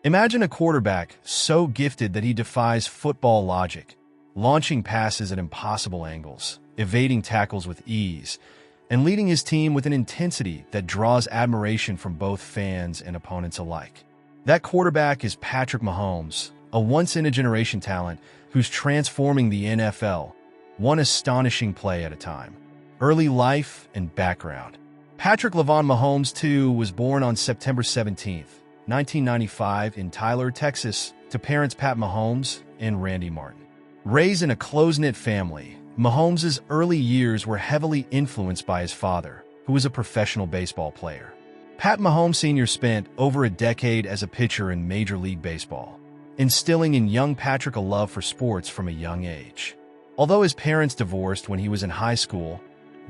Imagine a quarterback so gifted that he defies football logic, launching passes at impossible angles, evading tackles with ease, and leading his team with an intensity that draws admiration from both fans and opponents alike. That quarterback is Patrick Mahomes, a once-in-a-generation talent who's transforming the NFL, one astonishing play at a time. Early life and background. Patrick Lavon Mahomes, II, was born on September 17, 1995 in Tyler, Texas, to parents Pat Mahomes and Randy Martin. Raised in a close-knit family, Mahomes' early years were heavily influenced by his father, who was a professional baseball player. Pat Mahomes Sr. spent over a decade as a pitcher in Major League Baseball, instilling in young Patrick a love for sports from a young age. Although his parents divorced when he was in high school,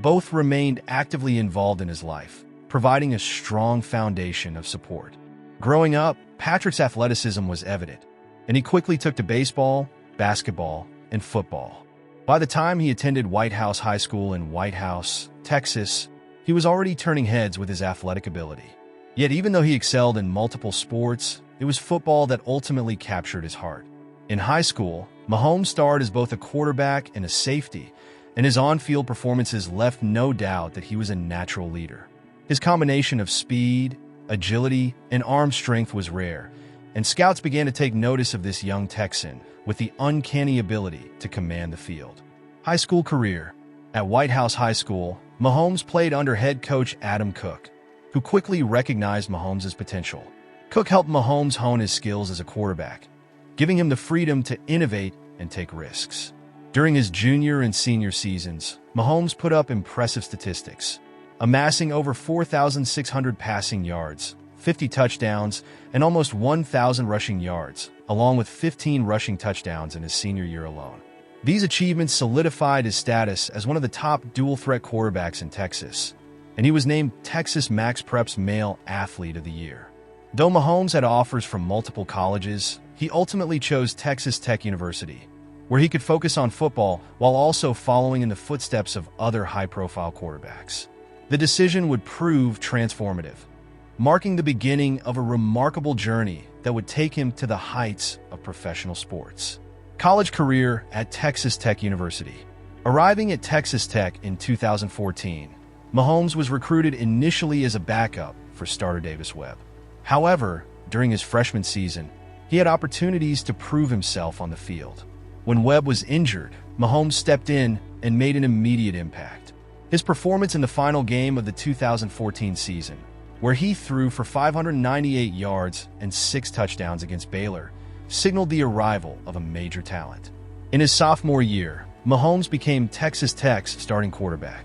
both remained actively involved in his life, providing a strong foundation of support. Growing up, Patrick's athleticism was evident, and he quickly took to baseball, basketball, and football. By the time he attended White House High School in White House, Texas, he was already turning heads with his athletic ability. Yet even though he excelled in multiple sports, it was football that ultimately captured his heart. In high school, Mahomes starred as both a quarterback and a safety, and his on-field performances left no doubt that he was a natural leader. His combination of speed, agility, and arm strength was rare, and scouts began to take notice of this young Texan with the uncanny ability to command the field. High school career. At White House High School, Mahomes played under head coach Adam Cook, who quickly recognized Mahomes' potential. Cook helped Mahomes hone his skills as a quarterback, giving him the freedom to innovate and take risks. During his junior and senior seasons, Mahomes put up impressive statistics, amassing over 4,600 passing yards, 50 touchdowns, and almost 1,000 rushing yards, along with 15 rushing touchdowns in his senior year alone. These achievements solidified his status as one of the top dual-threat quarterbacks in Texas, and he was named Texas Max Prep's Male Athlete of the Year. Though Mahomes had offers from multiple colleges, he ultimately chose Texas Tech University, where he could focus on football while also following in the footsteps of other high-profile quarterbacks. The decision would prove transformative, marking the beginning of a remarkable journey that would take him to the heights of professional sports. College career at Texas Tech University. Arriving at Texas Tech in 2014, Mahomes was recruited initially as a backup for starter Davis Webb. However, during his freshman season, he had opportunities to prove himself on the field. When Webb was injured, Mahomes stepped in and made an immediate impact. His performance in the final game of the 2014 season, where he threw for 598 yards and 6 touchdowns against Baylor, signaled the arrival of a major talent. In his sophomore year, Mahomes became Texas Tech's starting quarterback.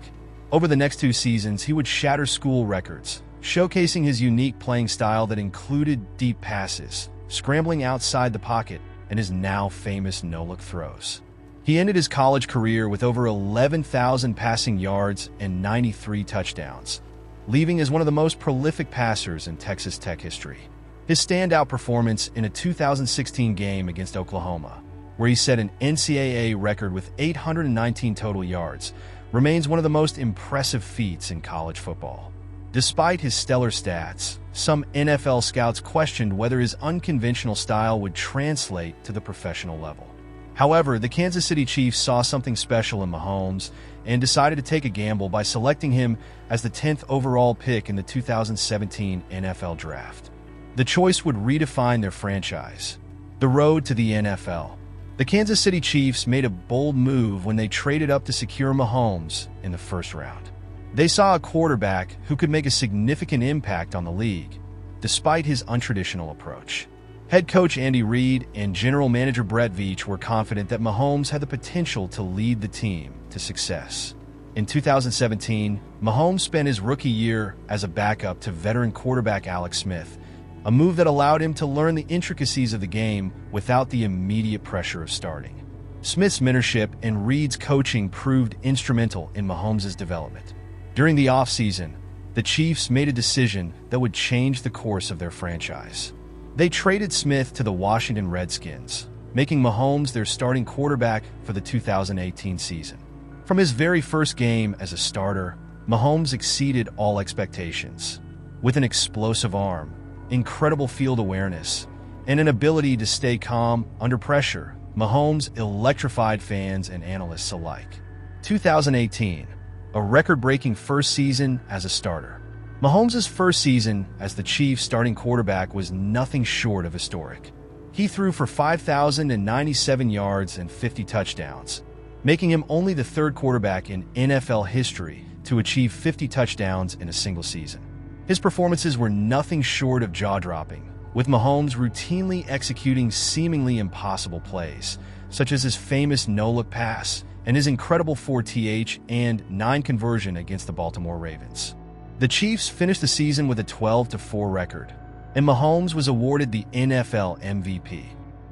Over the next 2 seasons, he would shatter school records, showcasing his unique playing style that included deep passes, scrambling outside the pocket, and his now famous no-look throws. He ended his college career with over 11,000 passing yards and 93 touchdowns, leaving as one of the most prolific passers in Texas Tech history. His standout performance in a 2016 game against Oklahoma, where he set an NCAA record with 819 total yards, remains one of the most impressive feats in college football. Despite his stellar stats, some NFL scouts questioned whether his unconventional style would translate to the professional level. However, the Kansas City Chiefs saw something special in Mahomes and decided to take a gamble by selecting him as the 10th overall pick in the 2017 NFL Draft. The choice would redefine their franchise. The road to the NFL. The Kansas City Chiefs made a bold move when they traded up to secure Mahomes in the first round. They saw a quarterback who could make a significant impact on the league, despite his untraditional approach. Head coach Andy Reid and general manager Brett Veach were confident that Mahomes had the potential to lead the team to success. In 2017, Mahomes spent his rookie year as a backup to veteran quarterback Alex Smith, a move that allowed him to learn the intricacies of the game without the immediate pressure of starting. Smith's mentorship and Reid's coaching proved instrumental in Mahomes' development. During the offseason, the Chiefs made a decision that would change the course of their franchise. They traded Smith to the Washington Redskins, making Mahomes their starting quarterback for the 2018 season. From his very first game as a starter, Mahomes exceeded all expectations. With an explosive arm, incredible field awareness, and an ability to stay calm under pressure. Mahomes electrified fans and analysts alike. 2018, a record-breaking first season as a starter. Mahomes' first season as the Chiefs' starting quarterback was nothing short of historic. He threw for 5,097 yards and 50 touchdowns, making him only the third quarterback in NFL history to achieve 50 touchdowns in a single season. His performances were nothing short of jaw-dropping, with Mahomes routinely executing seemingly impossible plays, such as his famous no-look pass and his incredible 4th and 9 conversion against the Baltimore Ravens. The Chiefs finished the season with a 12-4 record, and Mahomes was awarded the NFL MVP,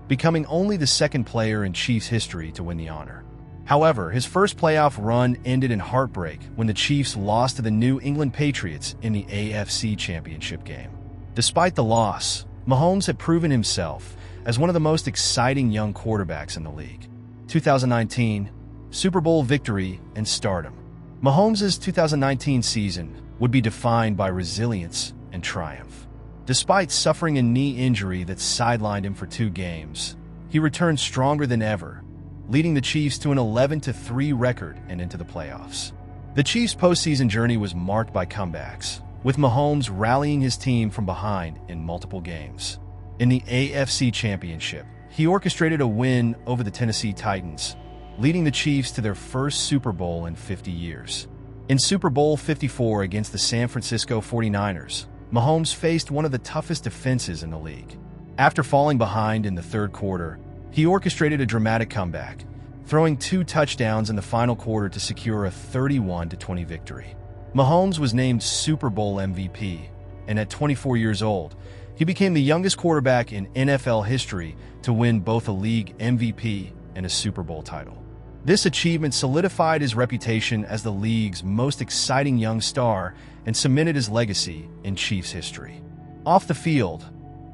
becoming only the second player in Chiefs history to win the honor. However, his first playoff run ended in heartbreak when the Chiefs lost to the New England Patriots in the AFC Championship game. Despite the loss, Mahomes had proven himself as one of the most exciting young quarterbacks in the league. 2019, Super Bowl victory and stardom. Mahomes' 2019 season would be defined by resilience and triumph. Despite suffering a knee injury that sidelined him for 2 games, he returned stronger than ever, leading the Chiefs to an 11-3 record and into the playoffs. The Chiefs' postseason journey was marked by comebacks, with Mahomes rallying his team from behind in multiple games. In the AFC Championship, he orchestrated a win over the Tennessee Titans, leading the Chiefs to their first Super Bowl in 50 years. In Super Bowl 54 against the San Francisco 49ers, Mahomes faced one of the toughest defenses in the league. After falling behind in the third quarter, he orchestrated a dramatic comeback, throwing 2 touchdowns in the final quarter to secure a 31-20 victory. Mahomes was named Super Bowl MVP, and at 24 years old, he became the youngest quarterback in NFL history to win both a league MVP and a Super Bowl title. This achievement solidified his reputation as the league's most exciting young star and cemented his legacy in Chiefs history. Off the field,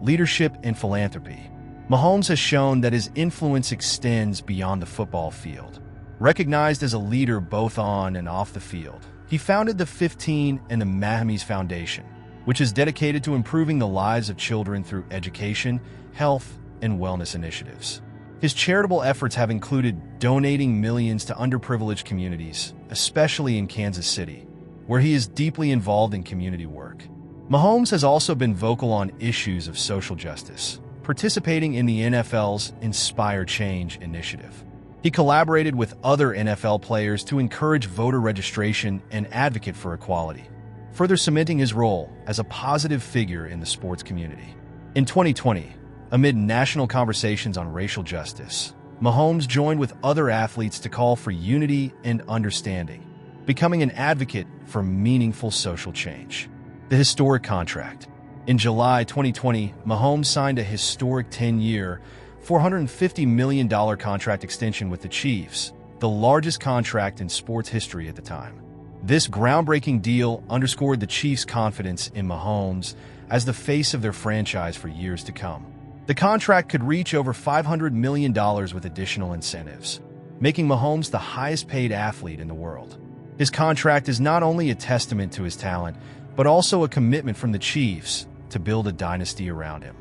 leadership and philanthropy. Mahomes has shown that his influence extends beyond the football field. Recognized as a leader both on and off the field, he founded the 15 and the Mahomes Foundation, which is dedicated to improving the lives of children through education, health, and wellness initiatives. His charitable efforts have included donating millions to underprivileged communities, especially in Kansas City, where he is deeply involved in community work. Mahomes has also been vocal on issues of social justice, participating in the NFL's Inspire Change initiative. He collaborated with other NFL players to encourage voter registration and advocate for equality, further cementing his role as a positive figure in the sports community. In 2020, amid national conversations on racial justice, Mahomes joined with other athletes to call for unity and understanding, becoming an advocate for meaningful social change. The historic contract. In July 2020, Mahomes signed a historic 10-year, $450 million contract extension with the Chiefs, the largest contract in sports history at the time. This groundbreaking deal underscored the Chiefs' confidence in Mahomes as the face of their franchise for years to come. The contract could reach over $500 million with additional incentives, making Mahomes the highest-paid athlete in the world. His contract is not only a testament to his talent, but also a commitment from the Chiefs to build a dynasty around him.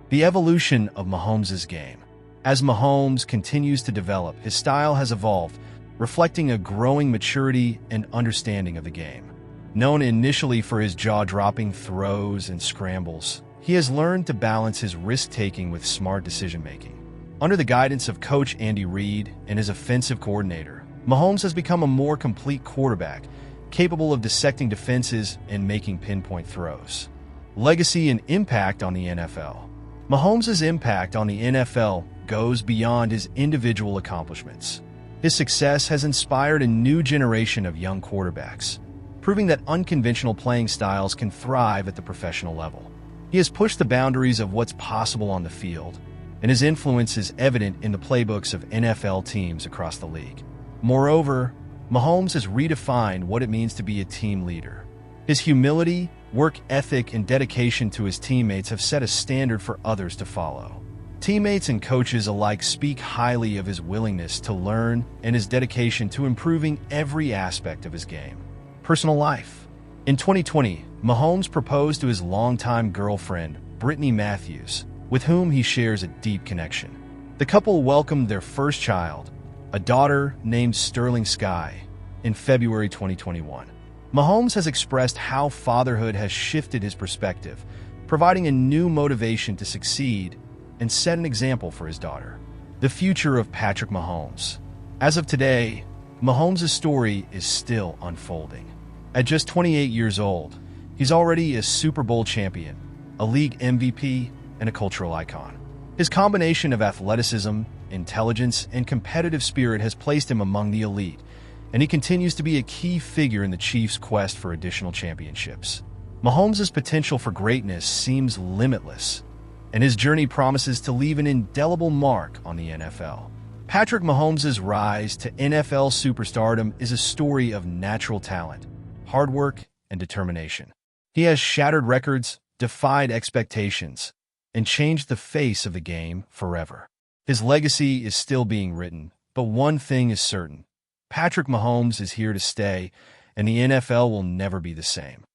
The evolution of Mahomes' game. As Mahomes continues to develop, his style has evolved, reflecting a growing maturity and understanding of the game. Known initially for his jaw-dropping throws and scrambles, he has learned to balance his risk-taking with smart decision-making. Under the guidance of Coach Andy Reid and his offensive coordinator, Mahomes has become a more complete quarterback, capable of dissecting defenses and making pinpoint throws. Legacy and impact on the NFL. Mahomes' impact on the NFL goes beyond his individual accomplishments. His success has inspired a new generation of young quarterbacks, proving that unconventional playing styles can thrive at the professional level. He has pushed the boundaries of what's possible on the field, and his influence is evident in the playbooks of NFL teams across the league. Moreover, Mahomes has redefined what it means to be a team leader. His humility, work ethic, and dedication to his teammates have set a standard for others to follow. Teammates and coaches alike speak highly of his willingness to learn and his dedication to improving every aspect of his game. Personal life. In 2020, Mahomes proposed to his longtime girlfriend, Brittany Matthews, with whom he shares a deep connection. The couple welcomed their first child, a daughter named Sterling Sky, in February 2021. Mahomes has expressed how fatherhood has shifted his perspective, providing a new motivation to succeed and set an example for his daughter. The future of Patrick Mahomes. As of today, Mahomes' story is still unfolding. At just 28 years old, he's already a Super Bowl champion, a league MVP, and a cultural icon. His combination of athleticism, intelligence, and competitive spirit has placed him among the elite, and he continues to be a key figure in the Chiefs' quest for additional championships. Mahomes' potential for greatness seems limitless, and his journey promises to leave an indelible mark on the NFL. Patrick Mahomes' rise to NFL superstardom is a story of natural talent, hard work, and determination. He has shattered records, defied expectations, and changed the face of the game forever. His legacy is still being written, but one thing is certain: Patrick Mahomes is here to stay, and the NFL will never be the same.